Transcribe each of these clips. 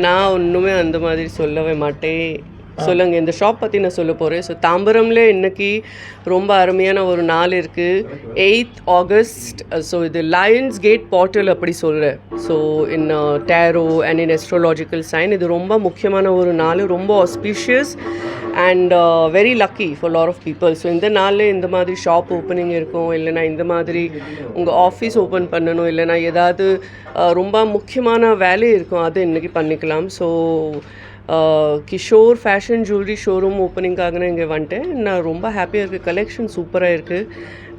நான் ஒன்றுமே அந்த மாதிரி சொல்லவே மாட்டேன். சொல்லுங்க, இந்த ஷாப் பற்றி நான் சொல்ல போகிறேன். ஸோ தாம்பரமில் இன்றைக்கி ரொம்ப அருமையான ஒரு நாள் இருக்குது, 8th August. ஸோ இது லயன்ஸ் கேட் போர்ட்டல் அப்படி சொல்கிறேன். So in tarot and in astrological sign இது ரொம்ப முக்கியமான ஒரு நாள், ரொம்ப auspicious and very lucky for lot of people. So இந்த நாளில் இந்த மாதிரி ஷாப் ஓப்பனிங் இருக்கும், இல்லைனா இந்த மாதிரி உங்கள் ஆஃபீஸ் ஓப்பன் பண்ணணும், இல்லைனா ஏதாவது ரொம்ப முக்கியமான வேலை இருக்கும், அது இன்றைக்கி பண்ணிக்கலாம். So Kishore fashion jewellery showroom ஓப்பனிங்காக நான் இங்கே வந்துட்டேன். நான் ரொம்ப ஹாப்பியாக இருக்குது, கலெக்ஷன் சூப்பராக இருக்குது.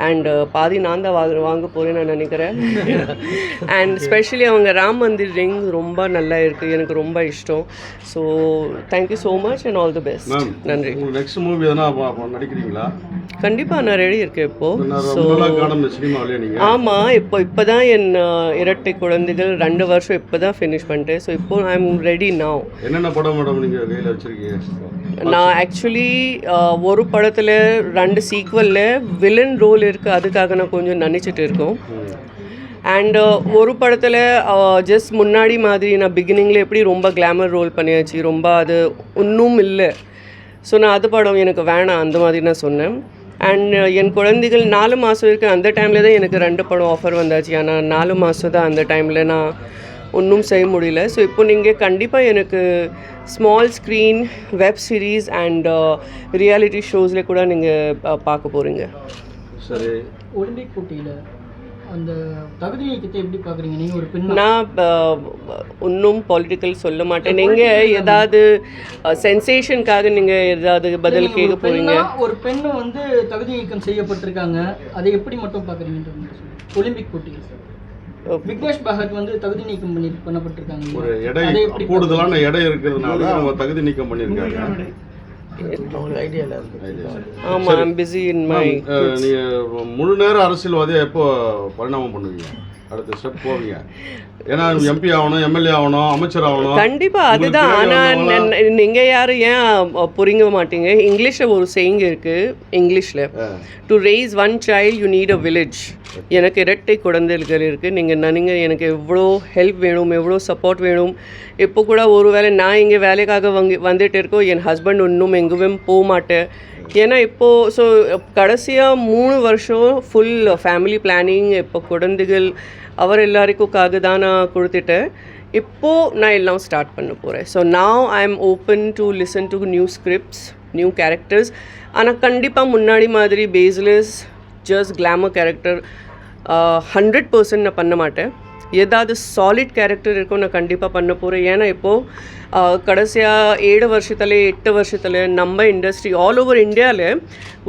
அண்ட் பாதி நான் தான் வாங்க போகிறேன்னு நான் நினைக்கிறேன். அண்ட் ஸ்பெஷலி அவங்க ராம் மந்திர் ரிங் ரொம்ப நல்லா இருக்குது, எனக்கு ரொம்ப இஷ்டம். So thank you so much and all the best. நன்றி. நெக்ஸ்ட் மூவி எதனா நடிக்கிறீங்களா? கண்டிப்பாக நான் ரெடி இருக்கேன் இப்போது. ஸோ ஆமாம், இப்போ தான் என் இரட்டை குழந்தைகள் 2 வருஷம் இப்போ தான் ஃபினிஷ் பண்ணிட்டேன். ஸோ இப்போ ஐ எம் ரெடி நவ். என்னென்ன படம் மேடம் நீங்கள் கையில் வச்சுருக்கீங்க? நான் ஆக்சுவலி ஒரு படத்தில் 2 சீக்வலில் வில்லன் ரோல் இருக்குது, அதுக்காக நான் கொஞ்சம் நினச்சிட்டு இருக்கோம். அண்ட் ஒரு படத்தில் ஜஸ்ட் முன்னாடி மாதிரி நான் பிகினிங்கில் எப்படி ரொம்ப கிளாமர் ரோல் பண்ணியாச்சு, ரொம்ப அது ஒன்றும் இல்லை. ஸோ நான் அது படம் எனக்கு வேணாம், அந்த மாதிரி நான் சொன்னேன். அண்ட் என் குழந்தைகள் 4 மாதம் இருக்குது, அந்த டைமில் தான் எனக்கு 2 படம் ஆஃபர் வந்தாச்சு. ஆனால் 4 மாதம் தான், அந்த டைமில் நான் ஒன்றும் செய்ய முடியல. ஸோ இப்போ நீங்கள் கண்டிப்பாக எனக்கு small screen web series and reality ஷோஸில் கூட நீங்கள் பார்க்க போகிறீங்க. சரி, ஒலிம்பிக் போட்டியில் அந்த தகுதி நீக்கத்தை எப்படி பார்க்குறீங்க நீங்கள் ஒரு பெண்? நான் ஒன்றும் பொலிட்டிக்கல் சொல்ல மாட்டேன். நீங்கள் ஏதாவது சென்சேஷனுக்காக நீங்கள் ஏதாவது பதில் கேட்க போகிறீங்க. ஒரு பெண்ணை வந்து தகுதி நீக்கம் செய்யப்பட்டிருக்காங்க, அதை எப்படி மட்டும் பார்க்குறீங்கன்ற ஒலிம்பிக் போட்டியில் விக்னேஷ் பகத் வந்து தகுதி நீக்கம் பண்ணப்பட்டிருக்காங்க. ஒரு எடை கூடுதலான எடை இருக்கிறதுனால அவங்க தகுதி நீக்கம் பண்ணியிருக்காங்க. ஆமாம், ஐம் பிஸி இன் மை. நீங்கள் முழு நேர அரசியல்வாதியாக எப்போ பரிணாமம் பண்ணுவீங்க? அடுத்த ஸ்டெப் போவீங்க? ஏன்னா எம்பி ஆகணும், எம்எல்ஏ ஆகணும், அமைச்சர் ஆகணும். கண்டிப்பாக அதுதான். ஆனால் நீங்கள் யாரும் ஏன் புரிங்க மாட்டீங்க? இங்கிலீஷில் ஒரு சேயிங் இருக்குது, இங்கிலீஷில் to race 1 child you need a village. எனக்கு இரட்டை குழந்தைகள் இருக்குது. நீங்கள் எனக்கு எவ்வளோ ஹெல்ப் வேணும், எவ்வளோ சப்போர்ட் வேணும். இப்போ கூட ஒரு வேளை நான் இங்கே வேலைக்காக வந்துட்டு இருக்கோம், என் ஹஸ்பண்ட் இன்னும் எங்குமே போக மாட்டேன். ஏன்னா இப்போது ஸோ கடைசியாக 3 வருஷம் ஃபுல் ஃபேமிலி பிளானிங், இப்போ குழந்தைகள் அவர் எல்லாருக்கும்காக தான் நான் கொடுத்துட்டேன். இப்போது நான் எல்லாம் ஸ்டார்ட் பண்ண போகிறேன். So now I am open to listen to new scripts, new characters. ஆனால் கண்டிப்பாக முன்னாடி மாதிரி பேஸ்லெஸ் ஜஸ்ட் கிளாமர் கேரக்டர் 100% நான் பண்ண மாட்டேன். ஏதாவது சாலிட் கேரக்டர் இருக்கும் நான் கண்டிப்பாக பண்ண போகிறேன். ஏன்னா இப்போது கடைசியாக 7 வருஷத்துல 8 வருஷத்தில் நம்ம இண்டஸ்ட்ரி ஆல் ஓவர் இந்தியாவில்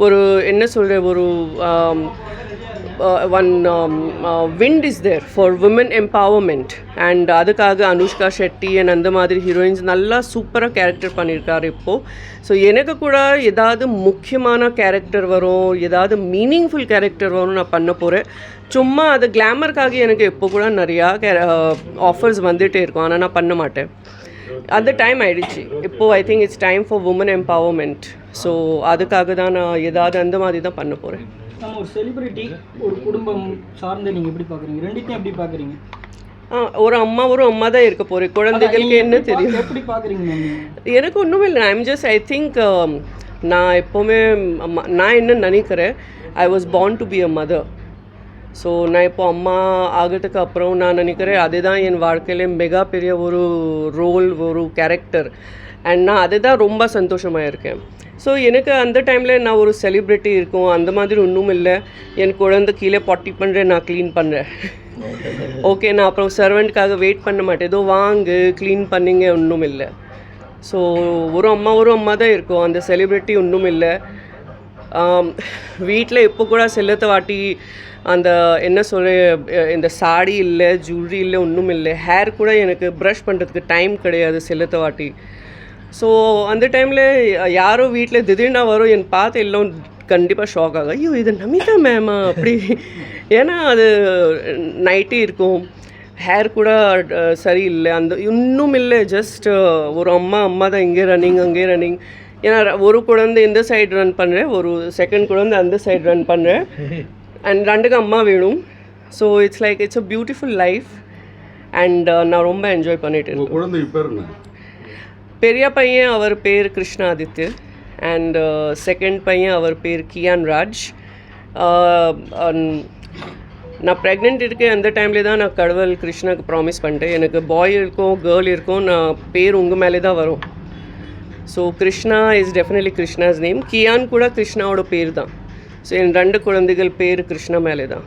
ஒரு என்ன சொல்கிற ஒரு one wind is there for women empowerment. And அதுக்காக அனுஷ்கா ஷெட்டி அண்ட் அந்த மாதிரி ஹீரோயின்ஸ் நல்லா சூப்பராக கேரக்டர் பண்ணியிருக்காரு இப்போது. ஸோ எனக்கு கூட ஏதாவது முக்கியமான கேரக்டர் வரும், ஏதாவது மீனிங்ஃபுல் கேரக்டர் வரும் நான் பண்ண போகிறேன். சும்மா அது கிளாமருக்காக எனக்கு எப்போ கூட நிறையா ஆஃபர்ஸ் வந்துகிட்டே இருக்கும், ஆனால் நான் பண்ண மாட்டேன். அந்த டைம் ஆயிடுச்சு. இப்போது I think it's time for women empowerment. So அதுக்காக தான் நான் ஏதாவது அந்த மாதிரி தான் பண்ண போகிறேன். நம்ம ஒரு செலிபிரிட்டி, ஒரு குடும்பம் சார்ந்து நீங்கள் எப்படி பார்க்குறீங்க? ரெண்டுத்தையும் எப்படி பார்க்குறீங்க? ஒரு அம்மா தான் இருக்க போகிறேன். குழந்தைகளுக்கு என்ன தெரியும்? எப்படி பார்க்குறீங்க? எனக்கு ஒன்றுமே இல்லை. ஐம் ஜஸ்ட் ஐ திங்க் நான் எப்போவுமே நான் என்ன நினைக்கிறேன், I was born to be a mother. So நான் இப்போ அம்மா ஆகிறதுக்கு அப்புறம் நான் நினைக்கிறேன் அதுதான் என் வாழ்க்கையில் மிக பெரிய ஒரு ரோல், ஒரு கேரக்டர். அண்ட் நான் அதுதான் ரொம்ப சந்தோஷமாக இருக்கேன். ஸோ எனக்கு அந்த டைமில் நான் ஒரு செலிப்ரிட்டி இருக்கும் அந்த மாதிரி ஒன்றும் இல்லை. என் குழந்தை கீழே பாட்டி பண்ணுறேன், நான் க்ளீன் பண்ணுறேன். ஓகே, நான் அப்புறம் சர்வெண்ட்காக வெயிட் பண்ண மாட்டேன், ஏதோ வாங்கு க்ளீன் பண்ணிங்க, ஒன்றும் இல்லை. ஸோ ஒரு அம்மா தான் இருக்கும், அந்த செலிப்ரிட்டி ஒன்றும் இல்லை. வீட்டில் இப்போ கூட செல்லத்தை வாட்டி அந்த என்ன சொல்ல இந்த சாடி இல்லை ஜுவல்லரி இல்லை ஒன்றும் இல்லை. ஹேர் கூட எனக்கு ப்ரஷ் பண்ணுறதுக்கு டைம் கிடையாது செல்லத்தை வாட்டி. ஸோ அந்த டைமில் யாரோ வீட்டில் திடீர்னா வரும் என் பார்த்து எல்லாம் கண்டிப்பாக ஷாக் ஆகும், ஐயோ இது நமிதா மேமா அப்படி. ஏன்னா அது நைட்டி இருக்கும், ஹேர் கூட சரியில்லை, அந்த இன்னும் இல்லை, ஜஸ்ட் ஒரு அம்மா தான் இங்கே ரன்னிங் அங்கே ரன்னிங். ஏன்னா ஒரு குழந்தை இந்த சைடு ரன் பண்ணுறேன், ஒரு செகண்ட் குழந்தை அந்த சைடு ரன் பண்ணுறேன், அண்ட் ரெண்டுக்கு அம்மா வேணும். So it's like it's a beautiful life and நான் ரொம்ப என்ஜாய் பண்ணிட்டு இருக்கேன். குழந்தை பேர் என்ன? பெரிய பையன் அவர் பேர் கிருஷ்ணாதித்ய அண்ட் செகண்ட் பையன் அவர் பேர் கியான் ராஜ். நான் ப்ரெக்னென்ட் இருக்கேன் அந்த டைம்லேயே தான் நான் கடவுள் கிருஷ்ணாவுக்கு ப்ராமிஸ் பண்ணிட்டேன், எனக்கு பாய் இருக்கும் கேர்ள் இருக்கும், நான் பேர் உங்கள் மேலே தான் வரும். So Krishna is definitely Krishna's name. Gyan கூட கிருஷ்ணாவோட பேர் தான். ஸோ என் 2 குழந்தைகள் பேர் கிருஷ்ணா மேலே தான்.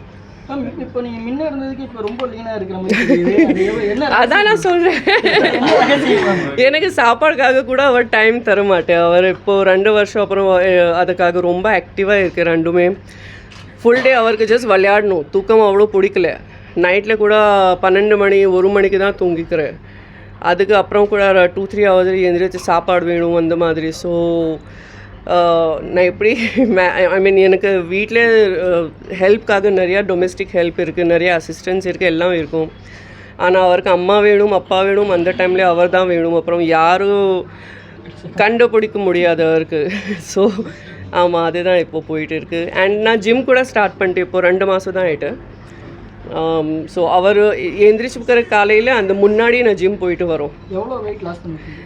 இப்போ நீங்கள் முன்ன இருந்ததுக்கு இப்போ ரொம்ப லீனாக இருக்கிற மாதிரி அதான் நான் சொல்கிறேன், எனக்கு சாப்பாடுக்காக கூட அவர் டைம் தர மாட்டேன். அவர் இப்போது 2 வருஷம் அப்புறம் அதுக்காக ரொம்ப ஆக்டிவாக இருக்குது. ரெண்டுமே ஃபுல் டே அவருக்கு ஜஸ்ட் விளையாடணும், தூக்கம் அவ்வளோ பிடிக்கல. நைட்டில் கூட 12 மணி 1 மணிக்கு தான் தூங்கிக்கிறேன். அதுக்கு அப்புறம் கூட 2-3 ஹவர்ஸ் எழுந்திரிச்சு சாப்பாடு வேணும் அந்த மாதிரி. ஸோ நான் எப்படி ஐ மீன் எனக்கு வீட்டில் ஹெல்ப்காக நிறையா டொமெஸ்டிக் ஹெல்ப் இருக்குது, நிறைய அசிஸ்டன்ஸ் இருக்குது, எல்லாம் இருக்கும். ஆனால் அவருக்கு அம்மா வேணும் அப்பா வேணும், அந்த டைம்லேயே அவர் தான் வேணும். அப்புறம் யாரும் கண்டுபிடிக்க முடியாது அவருக்கு. ஸோ ஆமாம் அதுதான் இப்போ போயிட்டு இருக்குது. அண்ட் நான் ஜிம் கூட ஸ்டார்ட் பண்ணிட்டு இப்போ 2 மாதம் தான் ஆகிட்டு. ஸோ அவர் எந்திரிச்சுக்கிற காலையில் அந்த முன்னாடி நான் ஜிம் போயிட்டு வரோம். எவ்வளோ வெயிட் லாஸ் பண்ணிருக்கீங்க?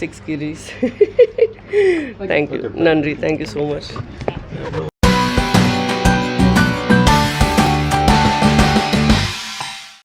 6 kgs. தேங்க்யூ, நன்றி, தேங்க்யூ ஸோ மச்.